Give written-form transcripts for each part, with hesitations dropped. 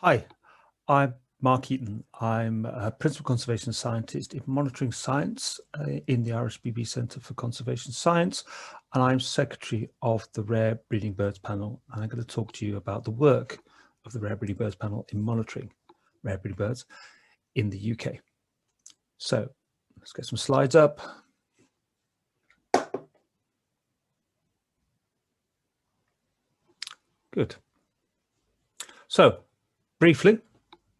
Hi, I'm Mark Eaton. I'm a Principal Conservation Scientist in Monitoring Science in the RSPB Centre for Conservation Science, and I'm Secretary of the Rare Breeding Birds Panel. And I'm going to talk to you about the work of the Rare Breeding Birds Panel in monitoring rare breeding birds in the UK. So let's get some slides up. Good. So briefly,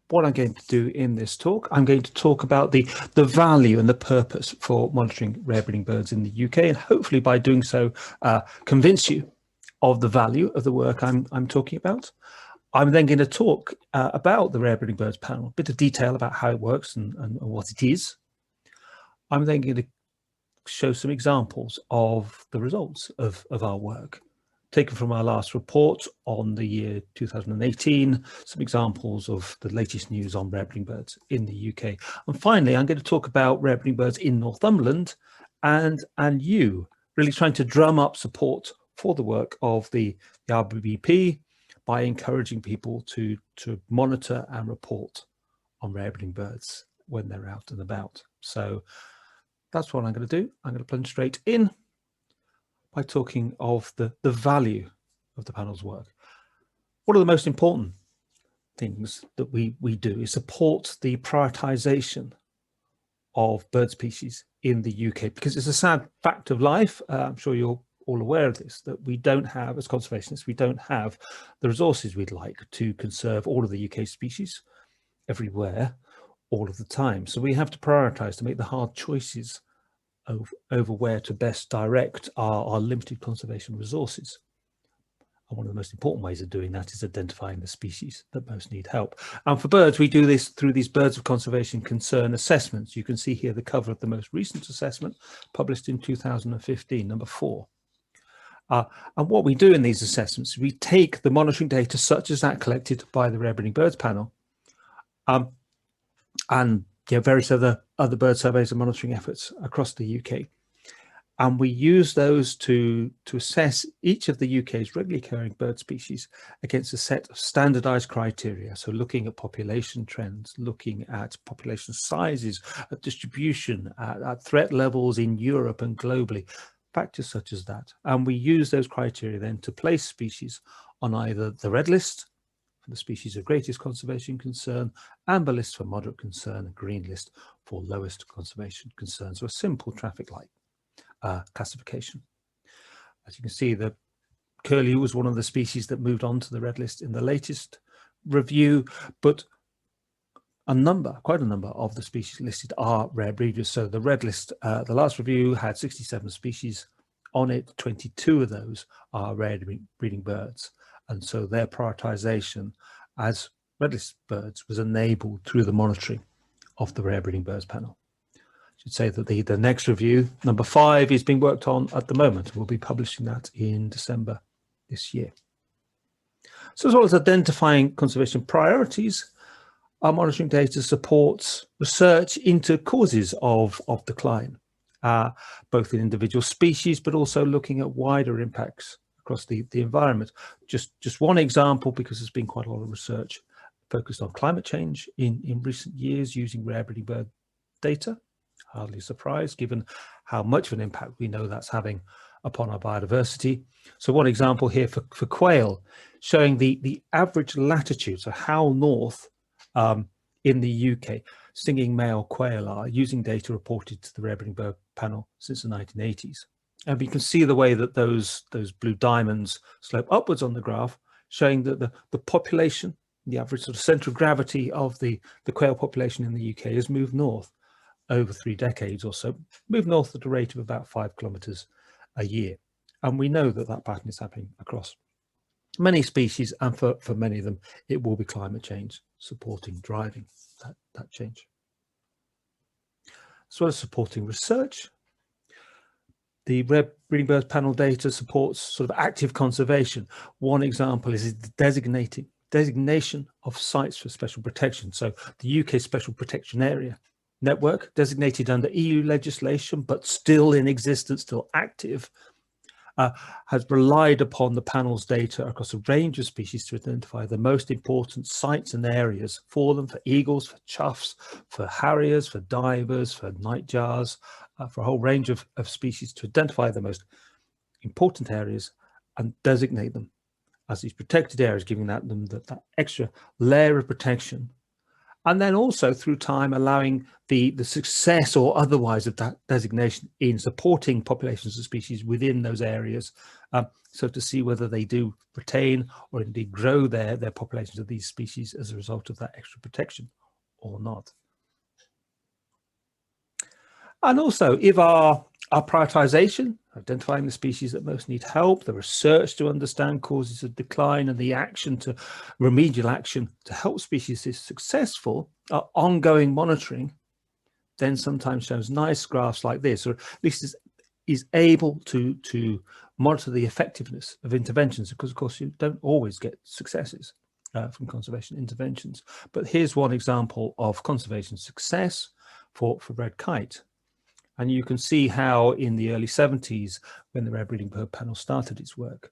what I'm going to do in this talk, I'm going to talk about the value and the purpose for monitoring rare breeding birds in the UK, and hopefully by doing so, convince you of the value of the work I'm talking about. I'm then going to talk about the Rare Breeding Birds Panel, a bit of detail about how it works and what it is. I'm then going to show some examples of the results of our work, taken from our last report on the year 2018, some examples of the latest news on rare breeding birds in the UK. And finally, I'm going to talk about rare breeding birds in Northumberland and you really trying to drum up support for the work of the RBBP by encouraging people to monitor and report on rare breeding birds when they're out and about. So that's what I'm going to do. I'm going to plunge straight in by talking of the value of the panel's work. One of the most important things that we do is support the prioritisation of bird species in the UK, because it's a sad fact of life. I'm sure you're all aware of this, that we don't have, as conservationists, we don't have the resources we'd like to conserve all of the UK species everywhere, all of the time. So we have to prioritise to make the hard choices over where to best direct our limited conservation resources. And one of the most important ways of doing that is identifying the species that most need help. And for birds, we do this through these Birds of Conservation Concern assessments. You can see here the cover of the most recent assessment, published in 2015, number 4. And what we do in these assessments, we take the monitoring data such as that collected by the Rare Breeding Birds Panel and various other bird surveys and monitoring efforts across the UK. And we use those to assess each of the UK's regularly occurring bird species against a set of standardized criteria. So looking at population trends, looking at population sizes, at distribution, at threat levels in Europe and globally, factors such as that. And we use those criteria then to place species on either the red list, the species of greatest conservation concern, amber list for moderate concern, and green list for lowest conservation concern. So a simple traffic light classification. As you can see, the curlew was one of the species that moved on to the red list in the latest review, but quite a number of the species listed are rare breeders. So the red list, the last review had 67 species on it, 22 of those are rare breeding birds. And so their prioritisation as red list birds was enabled through the monitoring of the Rare Breeding Birds Panel. I should say that the next review, number 5, is being worked on at the moment. We'll be publishing that in December this year. So as well as identifying conservation priorities, our monitoring data supports research into causes of decline, both in individual species, but also looking at wider impacts across the environment. Just one example, because there's been quite a lot of research focused on climate change in recent years using rare breeding bird data. Hardly a surprise given how much of an impact we know that's having upon our biodiversity. So one example here for quail, showing the average latitude, so how north in the UK singing male quail are, using data reported to the Rare Breeding Bird Panel since the 1980s. And we can see the way that those blue diamonds slope upwards on the graph, showing that the population, the average sort of centre of gravity of the quail population in the UK has moved north over 3 decades or so, moved north at a rate of about 5 kilometres a year. And we know that that pattern is happening across many species, and for many of them, it will be climate change supporting, driving that change. As well as supporting research, the Rare Breeding Birds Panel data supports sort of active conservation. One example is the designation of sites for special protection. So the UK Special Protection Area Network, designated under EU legislation, but still in existence, still active, has relied upon the panel's data across a range of species to identify the most important sites and areas for them, for eagles, for choughs, for harriers, for divers, for nightjars, for a whole range of species, to identify the most important areas and designate them as these protected areas, giving them that extra layer of protection. And then also through time allowing the success or otherwise of that designation in supporting populations of species within those areas. So to see whether they do retain or indeed grow their populations of these species as a result of that extra protection or not. And also if our prioritization, identifying the species that most need help, the research to understand causes of decline, and the action to remedial action to help species is successful, our ongoing monitoring then sometimes shows nice graphs like this, or at least is able to monitor the effectiveness of interventions, because of course you don't always get successes from conservation interventions. But here's one example of conservation success for red kite. And you can see how in the early 70s, when the Rare Breeding Bird Panel started its work,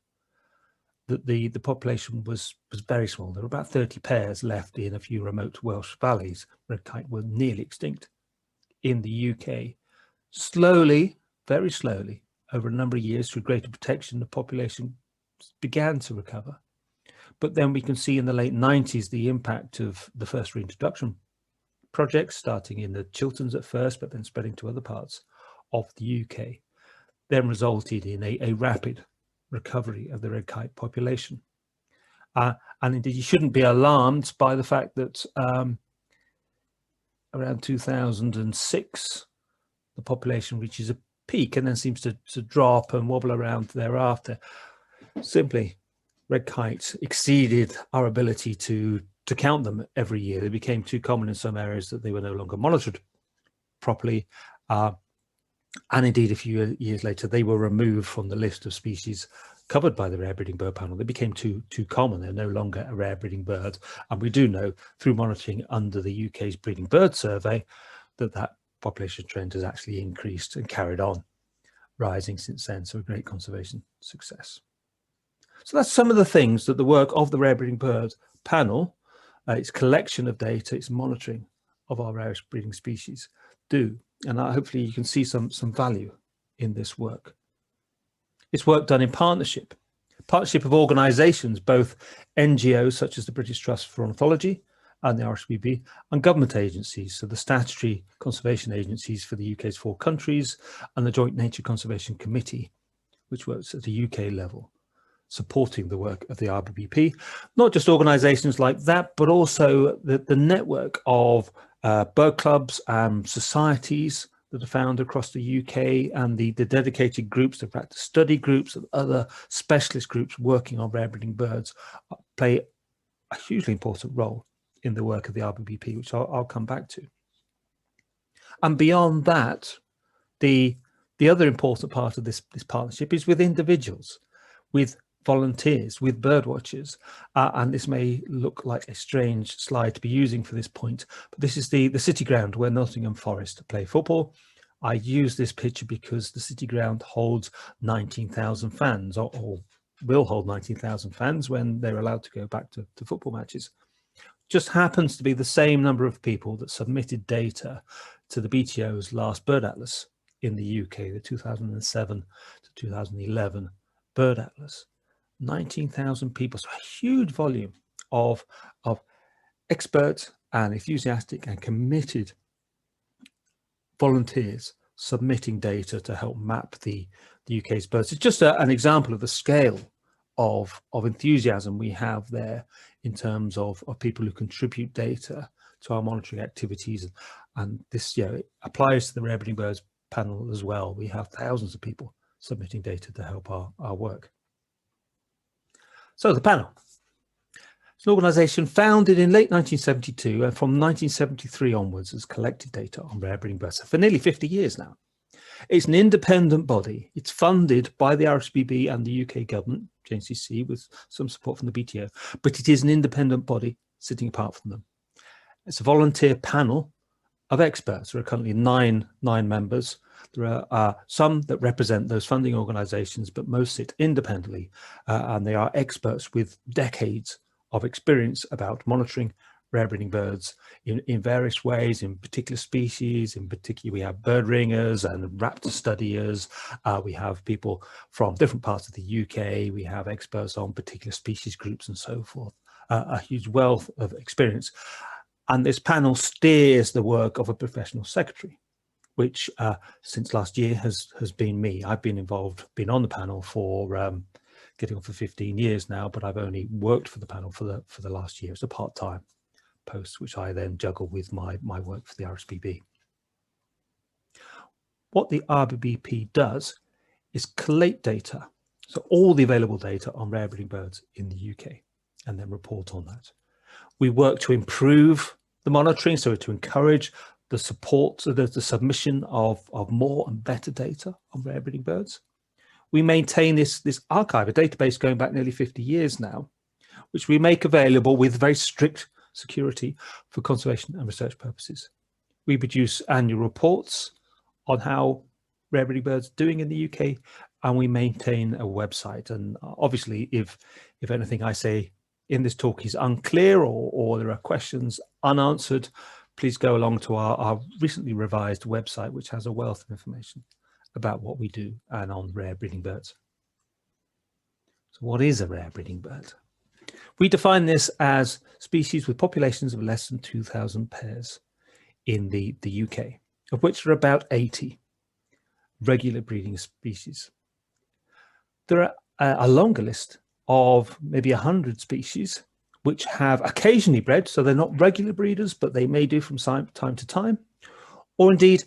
that the population was very small. There were about 30 pairs left in a few remote Welsh valleys. Red kite were nearly extinct in the UK. Slowly, very slowly, over a number of years, through greater protection, the population began to recover. But then we can see in the late 90s the impact of the first reintroduction projects, starting in the Chilterns at first, but then spreading to other parts of the UK, then resulted in a rapid recovery of the red kite population. And indeed, you shouldn't be alarmed by the fact that around 2006, the population reaches a peak and then seems to drop and wobble around thereafter. Simply, red kites exceeded our ability to count them every year. They became too common in some areas that they were no longer monitored properly. And indeed, a few years later, they were removed from the list of species covered by the Rare Breeding Bird Panel. They became too common. They're no longer a rare breeding bird. And we do know through monitoring under the UK's Breeding Bird Survey that population trend has actually increased and carried on rising since then. So a great conservation success. So that's some of the things that the work of the Rare Breeding Bird Panel, its collection of data, its monitoring of our rarest breeding species do. And hopefully you can see some value in this work. It's work done in partnership of organisations, both NGOs such as the British Trust for Ornithology and the RSPB, and government agencies, so the statutory conservation agencies for the UK's 4 countries and the Joint Nature Conservation Committee, which works at the UK level, supporting the work of the RBBP. Not just organisations like that, but also the network of bird clubs and societies that are found across the UK, and the dedicated groups, the practice study groups and other specialist groups working on rare breeding birds play a hugely important role in the work of the RBBP, which I'll come back to. And beyond that, the other important part of this partnership is with individuals, with volunteers, with birdwatchers, and this may look like a strange slide to be using for this point, but this is the city ground where Nottingham Forest play football. I use this picture because the city ground holds 19,000 fans, or will hold 19,000 fans when they're allowed to go back to football matches. just happens to be the same number of people that submitted data to the BTO's last bird atlas in the UK, the 2007 to 2011 bird atlas. 19,000 people, so a huge volume of expert and enthusiastic and committed volunteers submitting data to help map the UK's birds. It's just an example of the scale of enthusiasm we have there in terms of people who contribute data to our monitoring activities. And this, it applies to the rare breeding birds panel as well. We have thousands of people submitting data to help our work. So the panel. It's an organisation founded in late 1972 and from 1973 onwards has collected data on rare breeding birds for nearly 50 years now. It's an independent body. It's funded by the RSPB and the UK government, JNCC, with some support from the BTO, but it is an independent body sitting apart from them. It's a volunteer panel of experts. There are currently nine members. There are some that represent those funding organisations, but most sit independently, and they are experts with decades of experience about monitoring rare breeding birds in various ways, in particular species. In particular, we have bird ringers and raptor studiers. We have people from different parts of the UK. We have experts on particular species groups and so forth. A huge wealth of experience. And this panel steers the work of a professional secretary, which since last year has been me. I've been involved, been on the panel for getting on for 15 years now, but I've only worked for the panel for the last year. It's a part-time post, which I then juggle with my work for the RSPB. What the RBBP does is collate data, so all the available data on rare breeding birds in the UK, and then report on that. We work to improve the monitoring, so to encourage the support, so there's the submission of more and better data on rare breeding birds. We maintain this archive, a database going back nearly 50 years now, which we make available with very strict security for conservation and research purposes. We produce annual reports on how rare breeding birds are doing in the UK, and we maintain a website. And obviously, if anything I say in this talk is unclear or there are questions unanswered, please go along to our recently revised website, which has a wealth of information about what we do and on rare breeding birds. So what is a rare breeding bird? We define this as species with populations of less than 2,000 pairs in the UK, of which there are about 80 regular breeding species. There are a longer list of maybe 100 species which have occasionally bred, so they're not regular breeders, but they may do from time to time, or indeed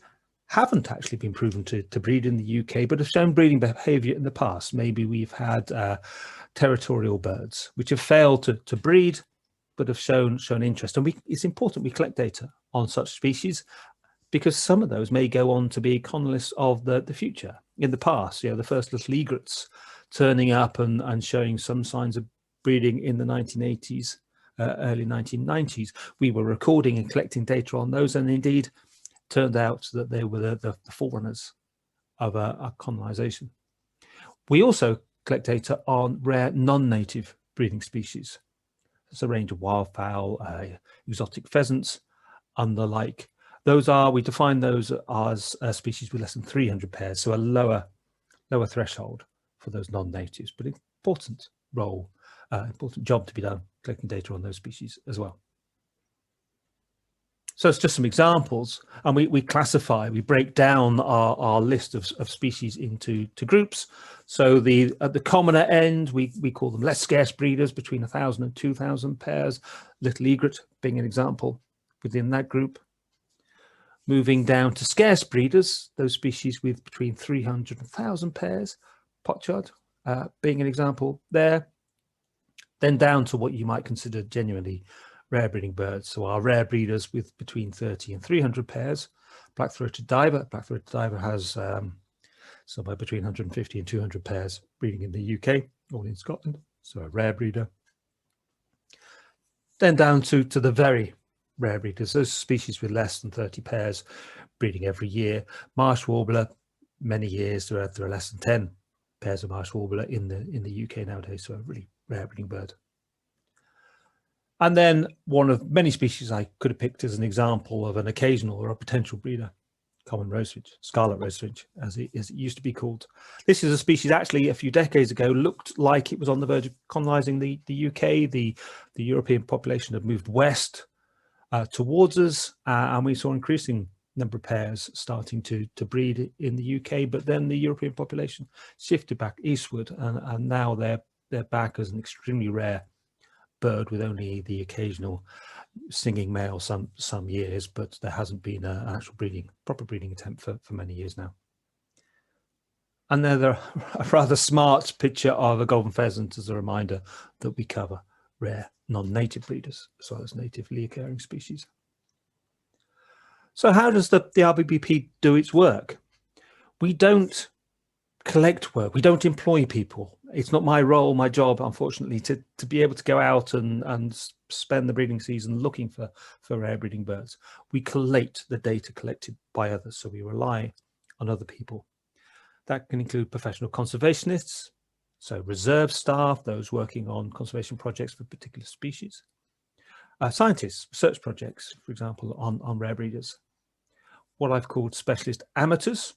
haven't actually been proven to breed in the UK, but have shown breeding behaviour in the past. Maybe we've had territorial birds which have failed to breed, but have shown interest. And it's important we collect data on such species, because some of those may go on to be colonists of the future. In the past, the first little egrets turning up and showing some signs of breeding in the 1980s, early 1990s. We were recording and collecting data on those, and indeed turned out that they were the forerunners of a colonisation. We also collect data on rare non-native breeding species. It's a range of wildfowl, exotic pheasants, and the like. We define those as species with less than 300 pairs, so a lower threshold for those non-natives, but important job to be done collecting data on those species as well. So it's just some examples, and we break down our list of species into groups. So at the commoner end, we call them less scarce breeders, between 1,000 and 2,000 pairs, little egret being an example within that group. Moving down to scarce breeders, those species with between 300 and 1,000 pairs, pochard being an example there. Then down to what you might consider genuinely rare breeding birds. So our rare breeders with between 30 and 300 pairs. Black-throated diver. Black-throated diver has somewhere between 150 and 200 pairs breeding in the UK, all in Scotland. So a rare breeder. Then down to the very rare breeders, those species with less than 30 pairs breeding every year. Marsh warbler, many years there are less than 10 pairs of marsh warbler in the UK nowadays, so a really rare breeding bird. And then one of many species I could have picked as an example of an occasional or a potential breeder, common rosefinch, scarlet rosefinch, as it used to be called. This is a species actually a few decades ago looked like it was on the verge of colonising the UK. The European population had moved west towards us, and we saw an increasing number of pairs starting to breed in the UK. But then the European population shifted back eastward, and now they're back as an extremely rare bird with only the occasional singing male some years, but there hasn't been an actual proper breeding attempt for many years now. And then there a rather smart picture of a golden pheasant as a reminder that we cover rare non-native breeders as well as natively occurring species. So how does the RBBP do its work? We don't collect work, we don't employ people. It's not my role, my job, unfortunately, to be able to go out and spend the breeding season looking for rare breeding birds. We collate the data collected by others, so we rely on other people. That can include professional conservationists, so reserve staff, those working on conservation projects for particular species, scientists, research projects, for example, on rare breeders, what I've called specialist amateurs,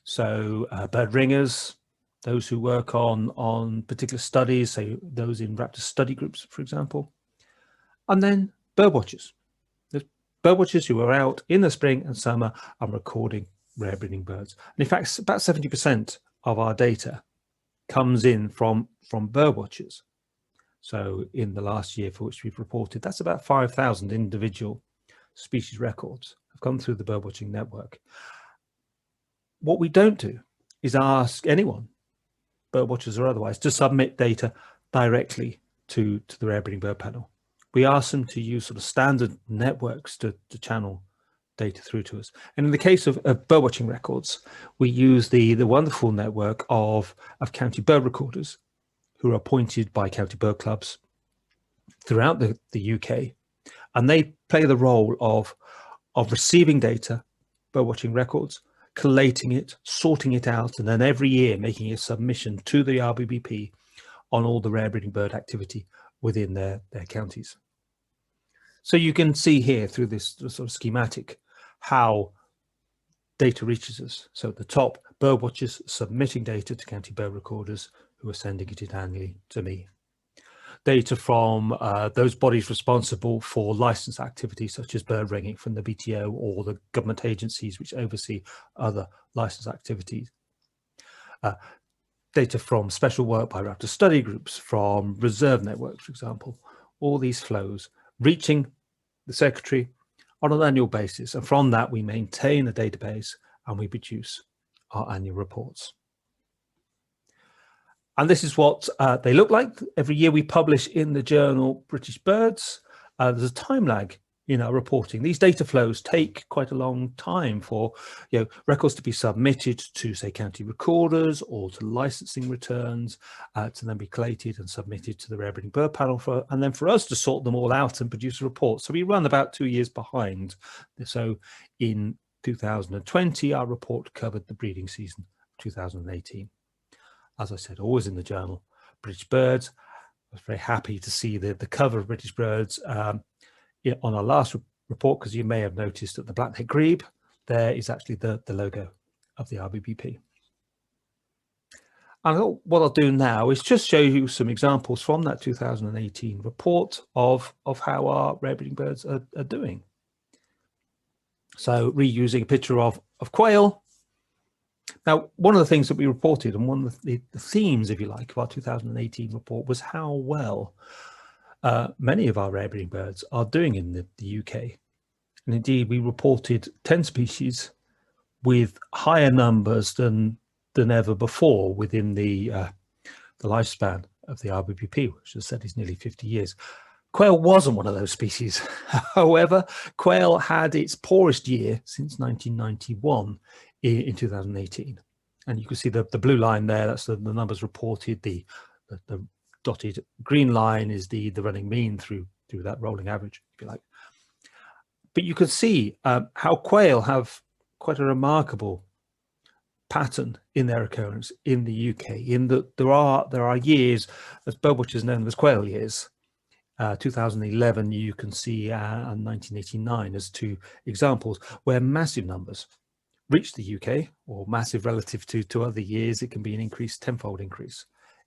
so bird ringers, those who work on particular studies, say those in raptor study groups, for example, and then birdwatchers. There's birdwatchers who are out in the spring and summer and recording rare breeding birds. And in fact, about 70% of our data comes in from birdwatchers. So in the last year for which we've reported, that's about 5,000 individual species records have come through the birdwatching network. What we don't do is ask anyone, birdwatchers or otherwise, to submit data directly to the rare breeding bird panel. We ask them to use sort of standard networks to channel data through to us. And in the case of birdwatching records, we use the wonderful network of county bird recorders who are appointed by county bird clubs throughout the UK. And they play the role of receiving data, birdwatching records, collating it, sorting it out, and then every year making a submission to the RBBP on all the rare breeding bird activity within their counties. So you can see here through this sort of schematic how data reaches us. So at the top, birdwatchers submitting data to county bird recorders who are sending it in annually to me. Data from those bodies responsible for licensed activities such as bird ringing from the BTO or the government agencies which oversee other licensed activities. Data from special work by raptor study groups, from reserve networks, for example. All these flows reaching the Secretary on an annual basis. And from that, we maintain a database and we produce our annual reports. And this is what they look like. Every year we publish in the journal British Birds. There's a time lag in our reporting. These data flows take quite a long time for records to be submitted to, say, county recorders or to licensing returns, to then be collated and submitted to the rare breeding bird panel, and then for us to sort them all out and produce a report. So we run about 2 years behind. So in 2020, our report covered the breeding season of 2018. As I said, always in the journal, British Birds. I was very happy to see the cover of British Birds on our last report, because you may have noticed that the black-necked grebe there is actually the logo of the RBBP. And what I'll do now is just show you some examples from that 2018 report of how our rare breeding birds are doing. So reusing a picture of quail. Now, one of the things that we reported, and one of the themes, if you like, of our 2018 report was how well many of our rare breeding birds are doing in the UK. And indeed, we reported 10 species with higher numbers than ever before within the lifespan of the RBBP, which as I said is nearly 50 years. Quail wasn't one of those species. However, quail had its poorest year since 1991 in 2018. And you can see the blue line there, that's the numbers reported. The dotted green line is the running mean through that rolling average, if you like. But you can see how quail have quite a remarkable pattern in their occurrence in the UK, in that there are years, as birdwatchers know them as quail years, 2011, you can see, and 1989 as two examples where massive numbers reach the UK, or massive relative to other years. It can be an increase, tenfold increase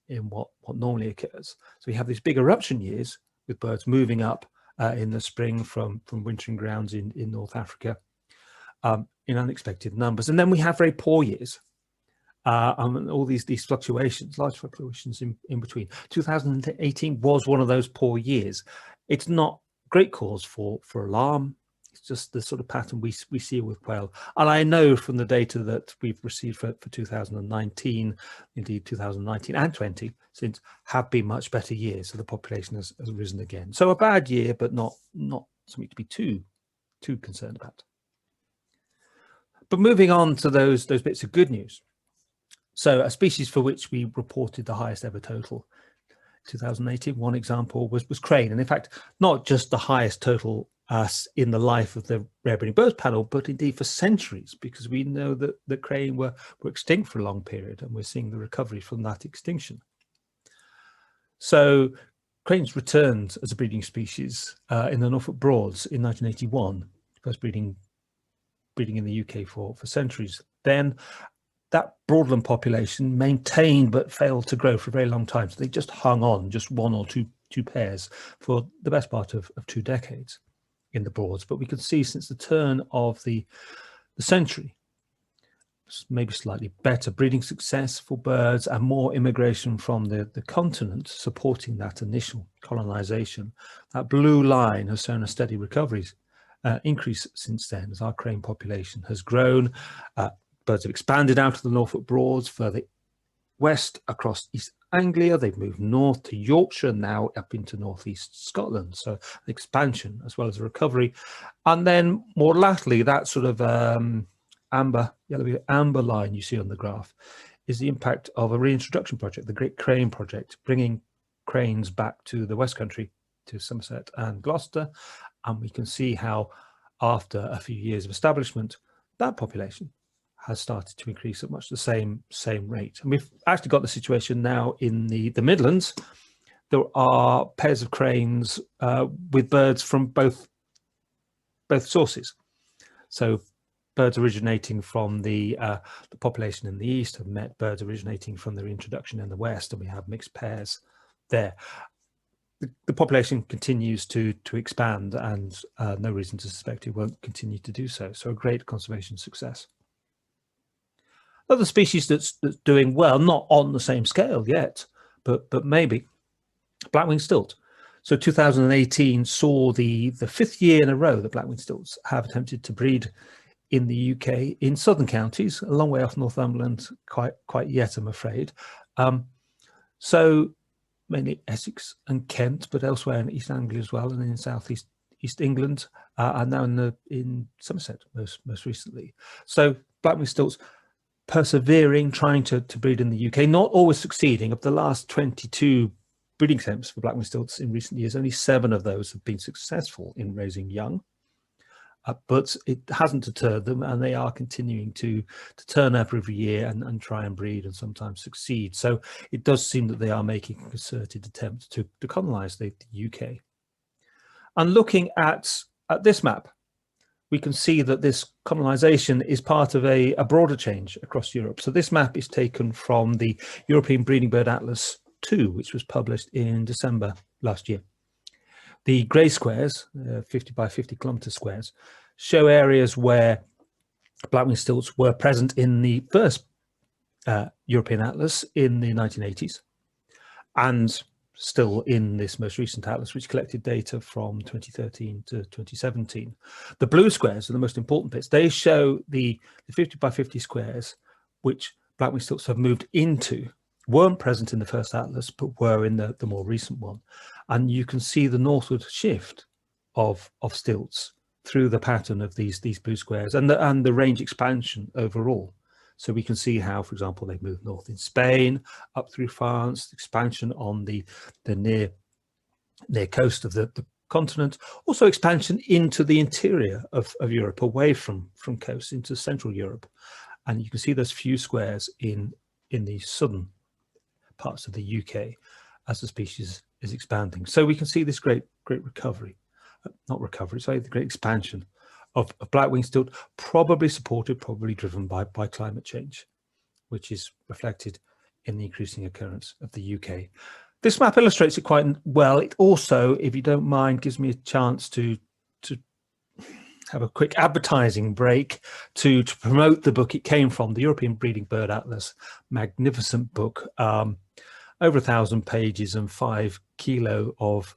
in what normally occurs. So we have these big eruption years with birds moving up in the spring from wintering grounds in North Africa in unexpected numbers. And then we have very poor years. And all these fluctuations, large fluctuations in between. 2018 was one of those poor years. It's not great cause for alarm. It's just the sort of pattern we see with quail. And I know from the data that we've received for 2019, indeed 2019 and 20, since have been much better years. So the population has risen again. So a bad year, but not something to be too concerned about. But moving on to those bits of good news. So a species for which we reported the highest ever total 2018, one example was crane. And in fact, not just the highest total in the life of the rare breeding birds panel, but indeed for centuries, because we know that the crane were extinct for a long period, and we're seeing the recovery from that extinction. So cranes returned as a breeding species in the Norfolk Broads in 1981, first breeding in the UK for centuries. Then that broadland population maintained but failed to grow for a very long time. So they just hung on, just one or two pairs for the best part of 2 decades in the Broads. But we could see since the turn of the century, maybe slightly better breeding success for birds and more immigration from the continent supporting that initial colonization. That blue line has shown a steady recovery increase since then as our crane population has grown. Birds have expanded out of the Norfolk Broads further west across East Anglia. They've moved north to Yorkshire, now up into northeast Scotland. So an expansion as well as a recovery. And then more latterly, that sort of yellow amber line you see on the graph is the impact of a reintroduction project, the Great Crane Project, bringing cranes back to the West Country, to Somerset and Gloucester. And we can see how after a few years of establishment, that population has started to increase at much the same rate. And we've actually got the situation now in the Midlands. There are pairs of cranes with birds from both sources. So birds originating from the population in the east have met birds originating from the reintroduction in the west, and we have mixed pairs there. The population continues to expand, and no reason to suspect it won't continue to do so. So a great conservation success. Other species that's doing well, not on the same scale yet, but maybe, black-winged stilt. So 2018 saw the 5th year in a row that black-winged stilts have attempted to breed in the UK in southern counties, a long way off Northumberland, quite yet, I'm afraid. So mainly Essex and Kent, but elsewhere in East Anglia as well, and in southeast East England, and now in Somerset most recently. So black-winged stilts persevering, trying to breed in the UK, not always succeeding. Of the last 22 breeding attempts for black-winged stilts in recent years, only 7 of those have been successful in raising young. But it hasn't deterred them, and they are continuing to turn up every year and try and breed and sometimes succeed. So it does seem that they are making a concerted attempt to colonize the UK. And looking at this map, we can see that this colonization is part of a broader change across Europe. So this map is taken from the European Breeding Bird Atlas 2, which was published in December last year. The grey squares, 50 by 50 kilometre squares, show areas where black-winged stilts were present in the first European Atlas in the 1980s, and still in this most recent atlas, which collected data from 2013 to 2017. The blue squares are the most important bits. They show the 50 by 50 squares, which black-winged stilts have moved into, weren't present in the first atlas, but were in the more recent one. And you can see the northward shift of stilts through the pattern of these blue squares and the range expansion overall. So we can see how, for example, they've moved north in Spain, up through France, expansion on the near coast of the continent, also expansion into the interior of Europe, away from coast into Central Europe. And you can see those few squares in the southern parts of the UK as the species is expanding. So we can see this great recovery, the great expansion of black-winged stilt, probably supported, probably driven by climate change, which is reflected in the increasing occurrence of the UK. This map illustrates it quite well. It also, if you don't mind, gives me a chance to have a quick advertising break to promote the book it came from, the European Breeding Bird Atlas. Magnificent book, over 1,000 pages and 5 kilo of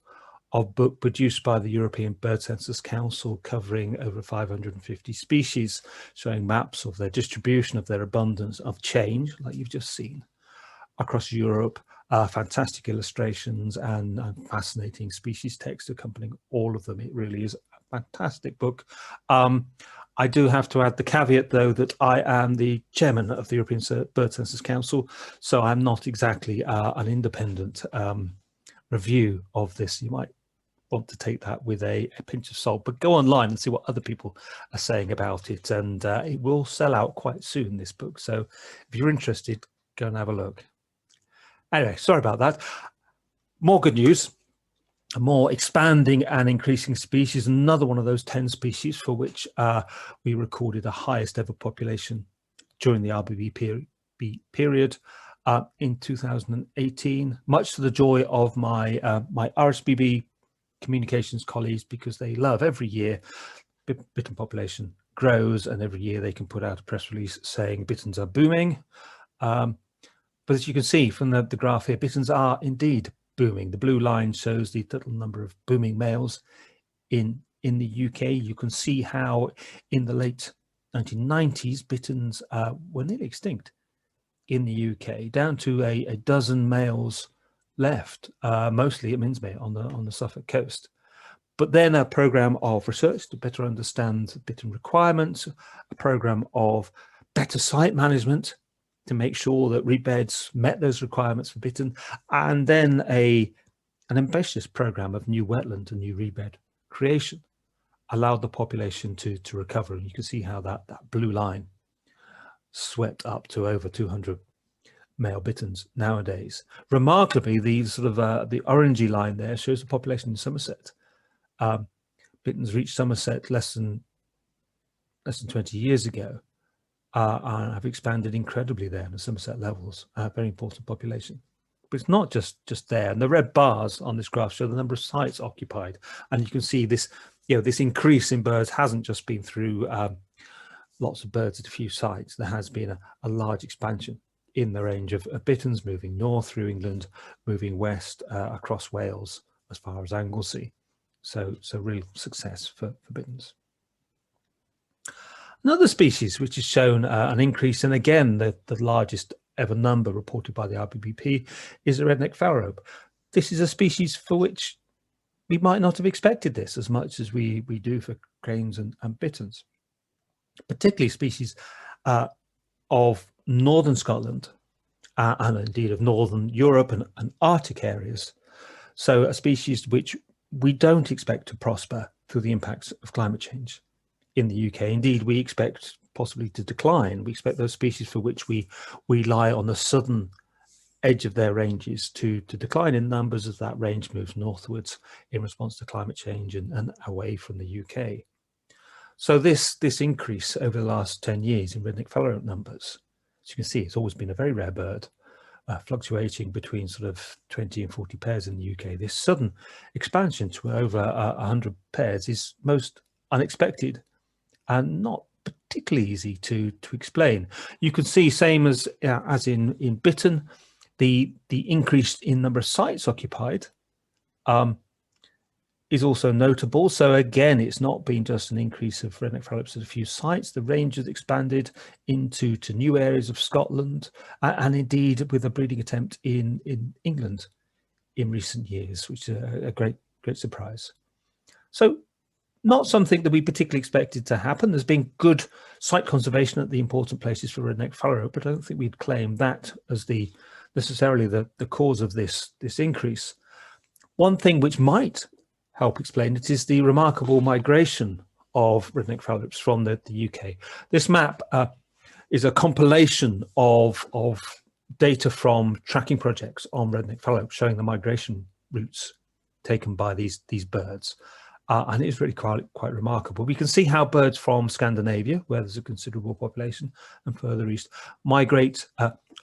book produced by the European Bird Census Council, covering over 550 species, showing maps of their distribution, of their abundance, of change, like you've just seen, across Europe. Fantastic illustrations and fascinating species text accompanying all of them. It really is a fantastic book. I do have to add the caveat, though, that I am the chairman of the European Bird Census Council, so I'm not exactly an independent review of this. You might want to take that with a pinch of salt, but go online and see what other people are saying about it, and it will sell out quite soon, this book. So if you're interested, go and have a look. Anyway, sorry about that. More good news. More expanding and increasing species. Another one of those 10 species for which we recorded the highest ever population during the RBBP period in 2018, much to the joy of my my RSPB communications colleagues, because they love every year bittern population grows, and every year they can put out a press release saying bitterns are booming. But as you can see from the graph here, bitterns are indeed booming. The blue line shows the total number of booming males in the UK. You can see how in the late 1990s, bitterns were nearly extinct in the UK, down to a dozen males left, mostly at Minsmere on the Suffolk coast. But then a programme of research to better understand bittern requirements, a programme of better site management to make sure that reed beds met those requirements for bittern, and then an ambitious programme of new wetland and new reed bed creation allowed the population to recover. And you can see how that blue line swept up to over 200 male bitterns nowadays. Remarkably, the orangey line there shows the population in Somerset. Bitterns reached Somerset less than 20 years ago, and have expanded incredibly there in the Somerset levels. Very important population. But it's not just there. And the red bars on this graph show the number of sites occupied, and you can see this, this increase in birds hasn't just been through lots of birds at a few sites. There has been a large expansion in the range of bitterns, moving north through England, moving west across Wales as far as Anglesey. So real success for bitterns. Another species which has shown an increase, and again the largest ever number reported by the RBBP, is the red-necked phalarope. This is a species for which we might not have expected this as much as we do for cranes and bitterns, particularly species of northern Scotland and indeed of northern Europe and Arctic areas. So a species which we don't expect to prosper through the impacts of climate change in the UK. Indeed, we expect possibly to decline. We expect those species for which we lie on the southern edge of their ranges to decline in numbers as that range moves northwards in response to climate change and away from the UK. So this increase over the last 10 years in red-necked phalarope numbers, as you can see, it's always been a very rare bird, fluctuating between sort of 20 and 40 pairs in the UK. This sudden expansion to over 100 pairs is most unexpected and not particularly easy to explain. You can see, same as in bittern, the increase in number of sites occupied is also notable. So again, it's not been just an increase of red-necked phalopes at a few sites. The range has expanded into new areas of Scotland, and indeed with a breeding attempt in England in recent years, which is a great surprise. So not something that we particularly expected to happen. There's been good site conservation at the important places for red-necked phalarope, but I don't think we'd claim that as necessarily the cause of this increase. One thing which might help explain it is the remarkable migration of red-necked phalopes from the UK. This map is a compilation of data from tracking projects on red-necked phalarope, showing the migration routes taken by these birds. And it's really quite remarkable. We can see how birds from Scandinavia, where there's a considerable population, and further east, migrate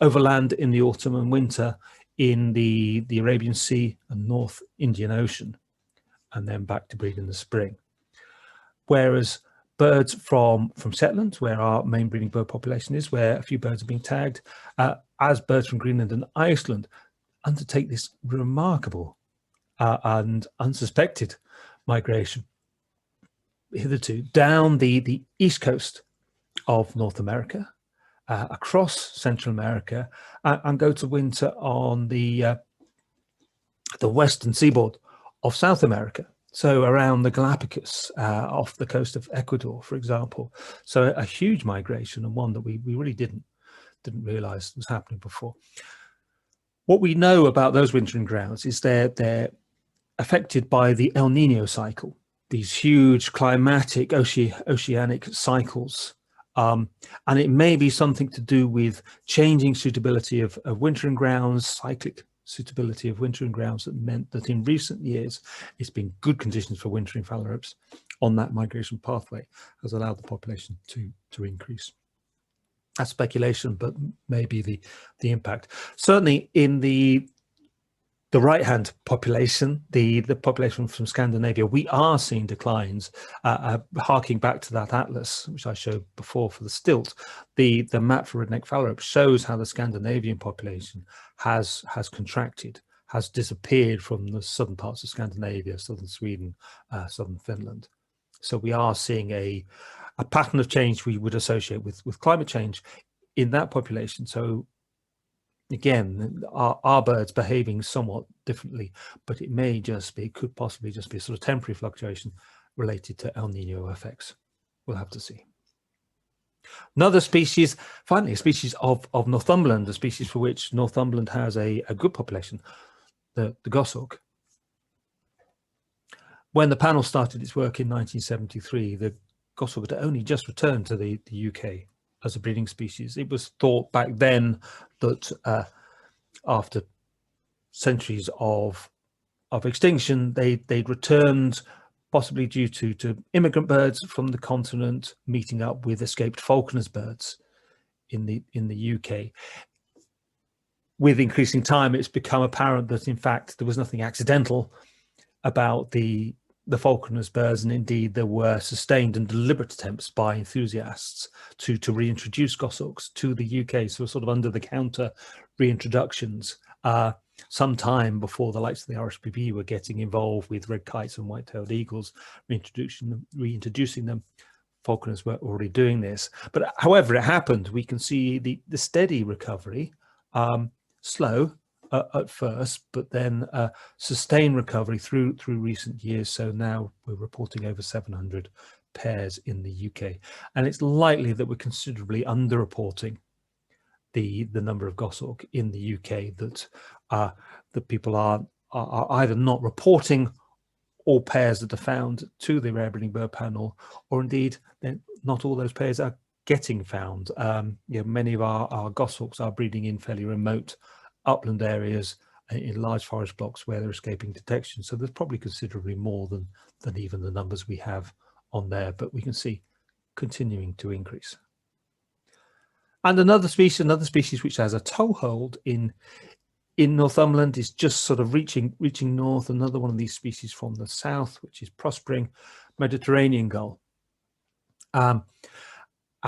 overland in the autumn and winter in the Arabian Sea and North Indian Ocean, and then back to breed in the spring. Whereas birds from Shetland, where our main breeding bird population is, where a few birds are being tagged, as birds from Greenland and Iceland undertake this remarkable and unsuspected migration hitherto down the east coast of North America, across Central America, and go to winter on the western seaboard of South America. So around the Galapagos, off the coast of Ecuador, for example. So a huge migration, and one that we really didn't realize was happening before. What we know about those wintering grounds is they're affected by the El Nino cycle, these huge climatic oceanic cycles. And it may be something to do with changing suitability of wintering grounds, cyclic suitability of wintering grounds, that meant that in recent years it's been good conditions for wintering phalaropes on that migration pathway, has allowed the population to increase. That's speculation, but maybe the impact. Certainly in the right-hand population, the population from Scandinavia, we are seeing declines, harking back to that atlas, which I showed before for the stilt. The map for red-necked phalarope shows how the Scandinavian population has contracted, has disappeared from the southern parts of Scandinavia, southern Sweden, southern Finland. So we are seeing a pattern of change we would associate with climate change in that population. So again, our birds behaving somewhat differently, but it may just be, could possibly just be a sort of temporary fluctuation related to El Nino effects. We'll have to see. Another species, finally, a species of Northumberland, a species for which Northumberland has a good population, the goshawk. When the panel started its work in 1973, the goshawk had only just returned to the UK as a breeding species. It was thought back then that after centuries of extinction, they'd returned, possibly due to immigrant birds from the continent meeting up with escaped falconers birds in the UK. With increasing time, it's become apparent that in fact there was nothing accidental about the falconers birds, and indeed there were sustained and deliberate attempts by enthusiasts to reintroduce goshawks to the UK, so sort of under the counter reintroductions, some time before the likes of the RSPB were getting involved with red kites and white-tailed eagles, reintroducing them. Falconers were already doing this, but however it happened, we can see the steady recovery, slow at first, but then sustained recovery through recent years. So now we're reporting over 700 pairs in the UK, and it's likely that we're considerably underreporting the number of goshawk in the UK, that people are either not reporting all pairs that are found to the Rare Breeding Bird Panel, or indeed not all those pairs are getting found. Many of our goshawks are breeding in fairly remote upland areas in large forest blocks where they're escaping detection. So there's probably considerably more than even the numbers we have on there, but we can see continuing to increase. And another species which has a toehold in Northumberland is just sort of reaching north. Another one of these species from the south, which is prospering Mediterranean gull. And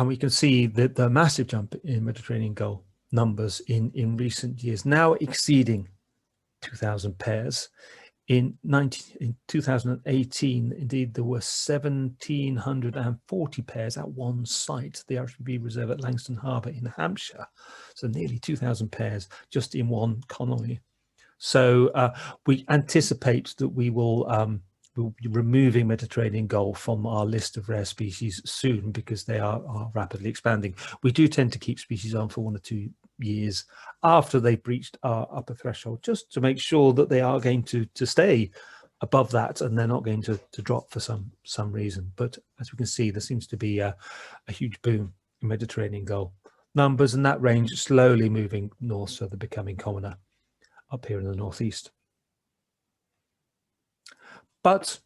we can see the massive jump in Mediterranean gull numbers in recent years, now exceeding 2,000 pairs. In 2018, indeed, there were 1,740 pairs at one site, the RSPB Reserve at Langston Harbour in Hampshire. So nearly 2,000 pairs just in one colony. So we anticipate that we will we'll be removing Mediterranean gull from our list of rare species soon, because they are rapidly expanding. We do tend to keep species on for 1 or 2 years after they've breached our upper threshold, just to make sure that they are going to stay above that and they're not going to drop for some reason. But as we can see, there seems to be a huge boom in Mediterranean gull numbers, and that range slowly moving north, so they're becoming commoner up here in the northeast. But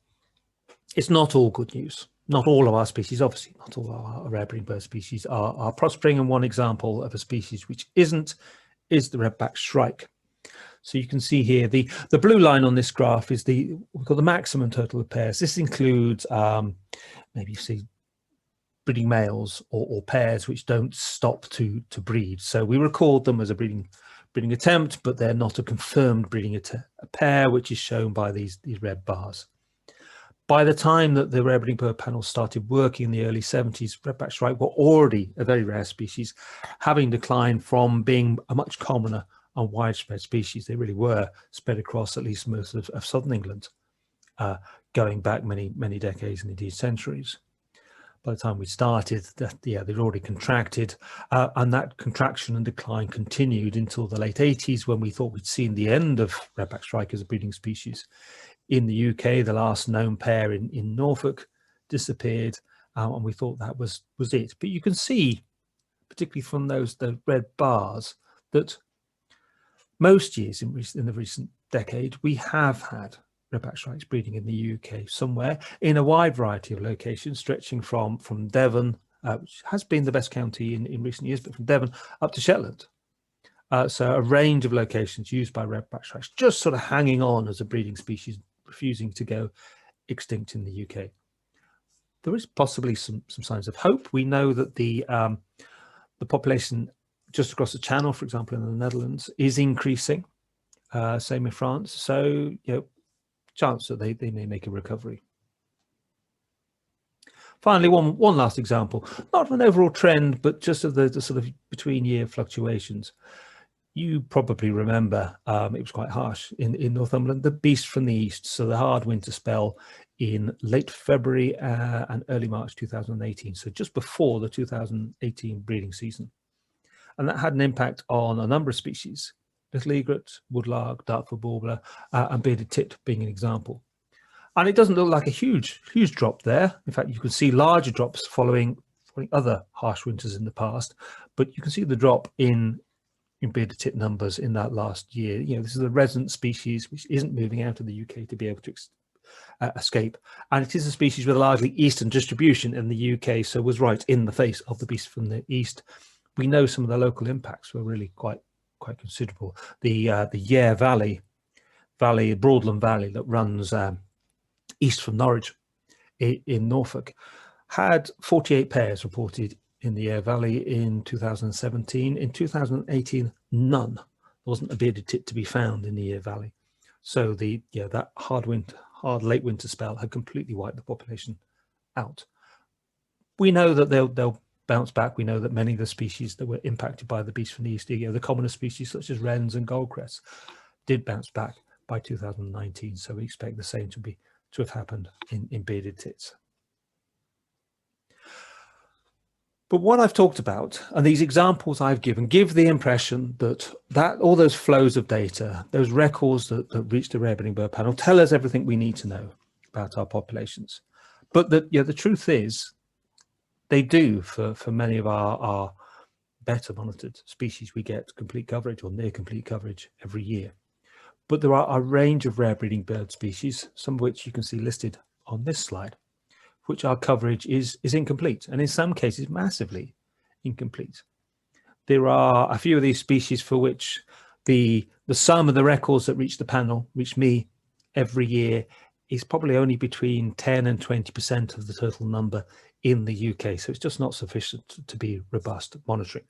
it's not all good news. Not all of our species, obviously, not all our rare breeding bird species are prospering. And one example of a species which isn't is the red-backed shrike. So you can see here the blue line on this graph is we call the maximum total of pairs. This includes maybe you see breeding males or pairs which don't stop to breed. So we record them as a breeding attempt, but they're not a confirmed breeding pair, which is shown by these red bars. By the time that the rare breeding bird panel started working in the early 70s, red-backed shrike were already a very rare species, having declined from being a much commoner and widespread species. They really were spread across at least most of southern England, going back many decades and indeed centuries. By the time we started, they'd already contracted, and that contraction and decline continued until the late 80s, when we thought we'd seen the end of red-backed shrike as a breeding species. In the UK, the last known pair in Norfolk disappeared, and we thought that was it. But you can see, particularly from the red bars, that most years in the recent decade, we have had red-backed shrikes breeding in the UK somewhere in a wide variety of locations, stretching from Devon, which has been the best county in recent years, but from Devon up to Shetland. So a range of locations used by red-backed shrikes, just sort of hanging on as a breeding species, refusing to go extinct in the UK. There is possibly some signs of hope. We know that the population just across the Channel, for example, in the Netherlands, is increasing. Same in France. So, chance that they may make a recovery. Finally, one last example, not of an overall trend, but just of the sort of between year fluctuations. You probably remember, it was quite harsh in Northumberland, the beast from the east. So the hard winter spell in late February and early March 2018. So just before the 2018 breeding season. And that had an impact on a number of species, little egret, woodlark, dark-footed warbler, and bearded tit being an example. And it doesn't look like a huge drop there. In fact, you can see larger drops following other harsh winters in the past, but you can see the drop in bearded tit numbers in that last year. This is a resident species which isn't moving out of the UK to be able to escape, and it is a species with a largely eastern distribution in the UK, so was right in the face of the beast from the east. We know some of the local impacts were really quite considerable. The Yare Valley, Broadland Valley, that runs east from Norwich in Norfolk, had 48 pairs reported in the Yare Valley in 2017. In 2018, none. There wasn't a bearded tit to be found in the Yare Valley. So that hard late winter spell had completely wiped the population out. We know that they'll bounce back. We know that many of the species that were impacted by the beast from the east, the commoner species such as wrens and goldcrests, did bounce back by 2019. So we expect the same to have happened in bearded tits. But what I've talked about and these examples I've given give the impression that all those flows of data, those records that reach the rare breeding bird panel, tell us everything we need to know about our populations. But the truth is, they do for many of our better monitored species. We get complete coverage or near complete coverage every year. But there are a range of rare breeding bird species, some of which you can see listed on this slide, which our coverage is incomplete, and in some cases massively incomplete. There are a few of these species for which the sum of the records that reach the panel, reach me every year, is probably only between 10 and 20% of the total number in the UK. So it's just not sufficient to be robust monitoring.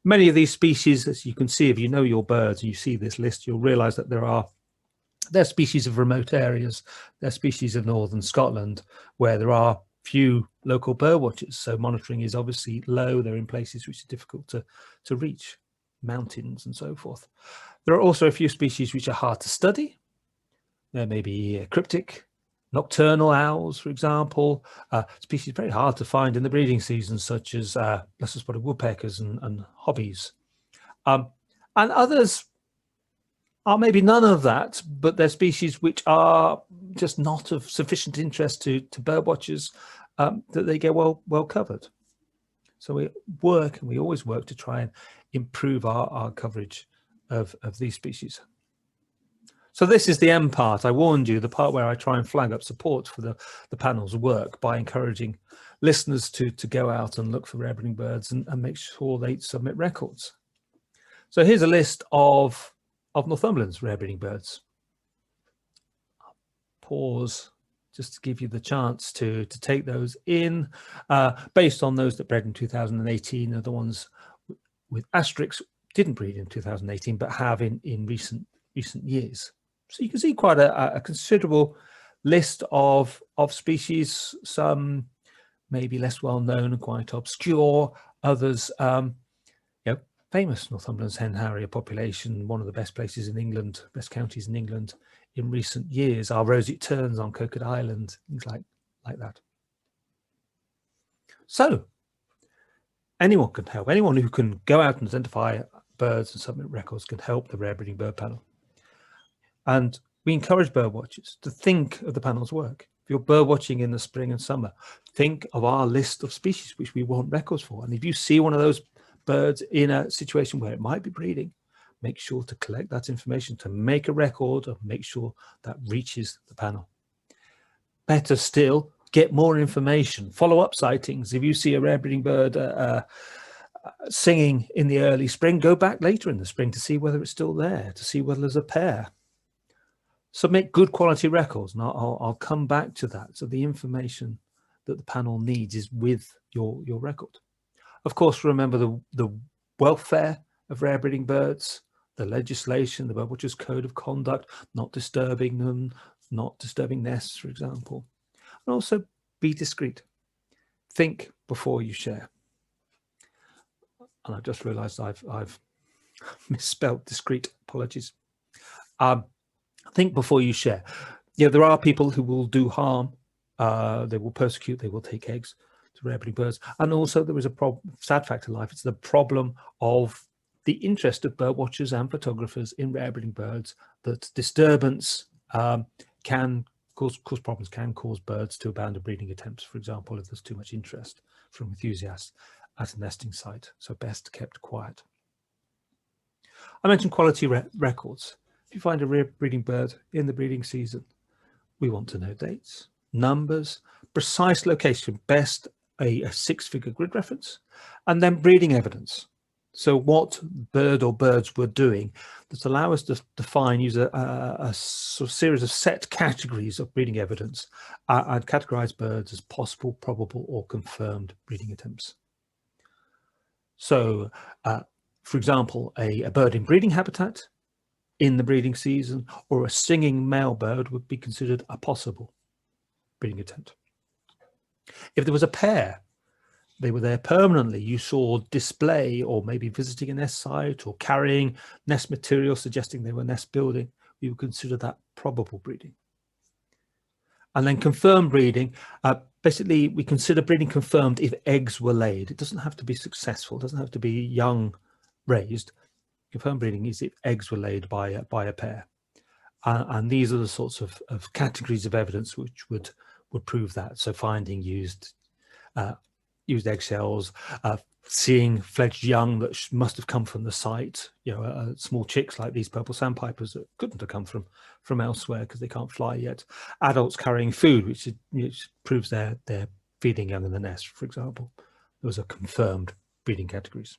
Many of these species, as you can see, if you know your birds and you see this list, you'll realize that they're species of remote areas. They're species of northern Scotland where there are few local bird watchers. So monitoring is obviously low. They're in places which are difficult to reach, mountains and so forth. There are also a few species which are hard to study. There may be cryptic, nocturnal owls, for example, species very hard to find in the breeding season, such as lesser-spotted woodpeckers and hobbies. And others are maybe none of that, but they're species which are just not of sufficient interest to bird watchers that they get well covered. So we always work to try and improve our coverage of these species. So this is the end part. I warned you, the part where I try and flag up support for the panel's work by encouraging listeners to go out and look for rare-breeding birds and make sure they submit records. So here's a list of Northumberland's rare-breeding birds. I'll pause just to give you the chance to take those in. Based on those that bred in 2018 are the ones with asterisks, didn't breed in 2018, but have in recent years. So you can see quite a considerable list of species, some maybe less well known and quite obscure, others famous. Northumberland's hen harrier population, one of the best places in England, best counties in England in recent years. Our roseate terns on Coquet Island, things like that. So anyone can help. Anyone who can go out and identify birds and submit records can help the rare breeding bird panel. And we encourage bird watchers to think of the panel's work. If you're bird watching in the spring and summer, think of our list of species which we want records for. And if you see one of those birds in a situation where it might be breeding, make sure to collect that information, to make a record, or make sure that reaches the panel. Better still, get more information, follow up sightings. If you see a rare breeding bird singing in the early spring, go back later in the spring to see whether it's still there, to see whether there's a pair. Submit good quality records, and I'll come back to that. So the information that the panel needs is with your record. Of course, remember the welfare of rare breeding birds, the legislation, the Birdwatchers Code of Conduct, not disturbing them, not disturbing nests, for example. And also be discreet. Think before you share. And I've just realized I've misspelled discreet. Apologies. Think before you share. Yeah, there are people who will do harm. They will persecute, they will take eggs to rare breeding birds. And also there is a sad fact of life. It's the problem of the interest of bird watchers and photographers in rare breeding birds, that disturbance can cause problems, can cause birds to abandon breeding attempts, for example, if there's too much interest from enthusiasts at a nesting site. So best kept quiet. I mentioned quality records. If you find a rare breeding bird in the breeding season, we want to know dates, numbers, precise location, best a 6-figure grid reference, and then breeding evidence. So what bird or birds were doing that allow us to define, use a sort of series of set categories of breeding evidence and categorize birds as possible, probable, or confirmed breeding attempts. So, for example, a bird in breeding habitat in the breeding season, or a singing male bird would be considered a possible breeding attempt. If there was a pair, they were there permanently, you saw display or maybe visiting a nest site or carrying nest material suggesting they were nest building, we would consider that probable breeding. And then confirmed breeding, basically we consider breeding confirmed if eggs were laid. It doesn't have to be successful, it doesn't have to be young raised. Confirmed breeding is if eggs were laid by a pair. And these are the sorts of categories of evidence which would prove that. So finding used eggshells, seeing fledged young that must have come from the site, small chicks like these purple sandpipers that couldn't have come from elsewhere because they can't fly yet. Adults carrying food, which proves they're feeding young in the nest, for example. Those are confirmed breeding categories.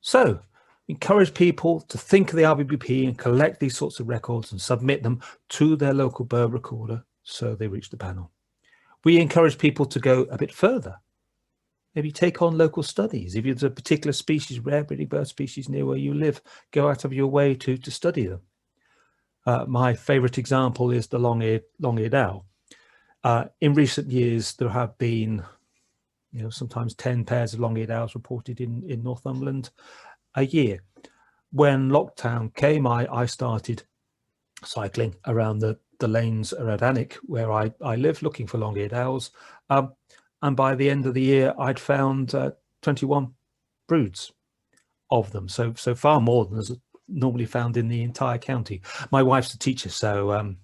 So encourage people to think of the RBBP and collect these sorts of records and submit them to their local bird recorder so they reach the panel. We encourage people to go a bit further. Maybe take on local studies. If there's a particular species, rare breeding bird species near where you live, go out of your way to study them. My favorite example is the long-eared owl. In recent years, there have been sometimes 10 pairs of long-eared owls reported in Northumberland a year. When lockdown came, I started cycling around the lanes around Alnwick, where I live, looking for long-eared owls. And by the end of the year, I'd found 21 broods of them. So far more than is normally found in the entire county. My wife's a teacher, so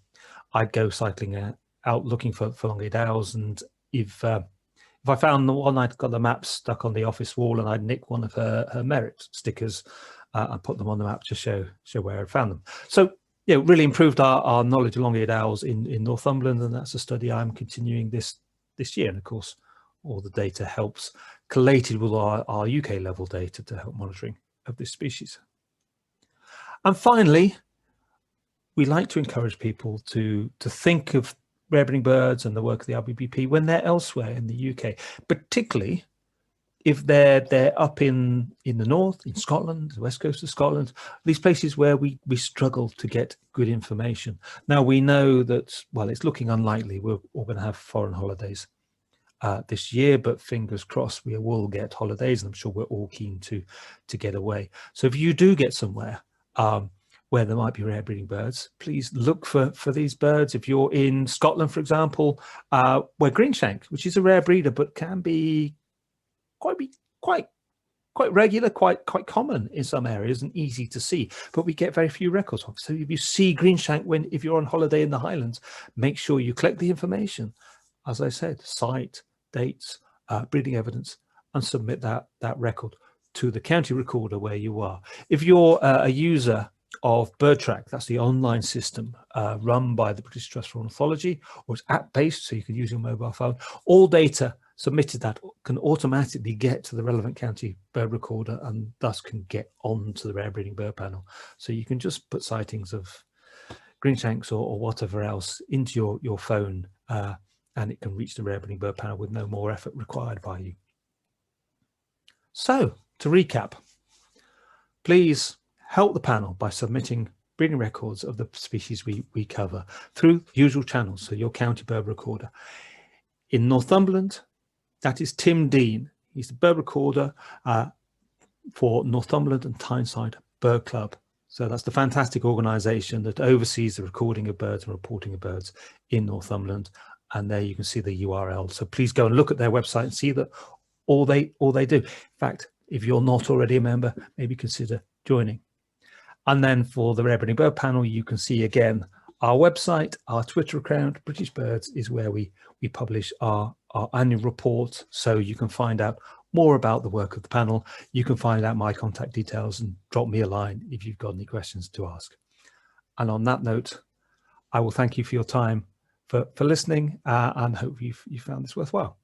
I'd go cycling out looking for long-eared owls. And if I found the one, I'd got the map stuck on the office wall, and I'd nick one of her merit stickers and put them on the map to show where I'd found them. So yeah, really improved our knowledge of long-eared owls in Northumberland, and that's a study I'm continuing this year. And of course, all the data helps collated with our UK level data to help monitoring of this species. And finally, we like to encourage people to think of rare-breeding birds and the work of the RBBP when they're elsewhere in the UK, particularly if they're up in the north, in Scotland, the west coast of Scotland, these places where we struggle to get good information. Now, we know that, well, it's looking unlikely we're all going to have foreign holidays this year, but fingers crossed we will get holidays, and I'm sure we're all keen to get away. So if you do get somewhere where there might be rare breeding birds, please look for these birds. If you're in Scotland, for example, where greenshank, which is a rare breeder but can be quite regular, quite common in some areas and easy to see, but we get very few records of. So if you see greenshank if you're on holiday in the Highlands, make sure you collect the information, as I said, site, dates, breeding evidence, and submit that record to the county recorder where you are. If you're a user of BirdTrack, that's the online system run by the British Trust for Ornithology, or it's app-based, so you can use your mobile phone, all data submitted that can automatically get to the relevant county bird recorder and thus can get onto the rare breeding bird panel. So you can just put sightings of greenshanks or whatever else into your phone and it can reach the rare breeding bird panel with no more effort required by you. So to recap, please help the panel by submitting breeding records of the species we cover through usual channels, so your county bird recorder. In Northumberland, that is Tim Dean. He's the bird recorder for Northumberland and Tyneside Bird Club. So that's the fantastic organisation that oversees the recording of birds and reporting of birds in Northumberland. And there you can see the URL. So please go and look at their website and see that all they do. In fact, if you're not already a member, maybe consider joining. And then for the Rare Breeding Bird Panel, you can see again our website, our Twitter account. British Birds is where we publish our annual report, so you can find out more about the work of the panel. You can find out my contact details and drop me a line if you've got any questions to ask. And on that note, I will thank you for your time for listening and hope you found this worthwhile.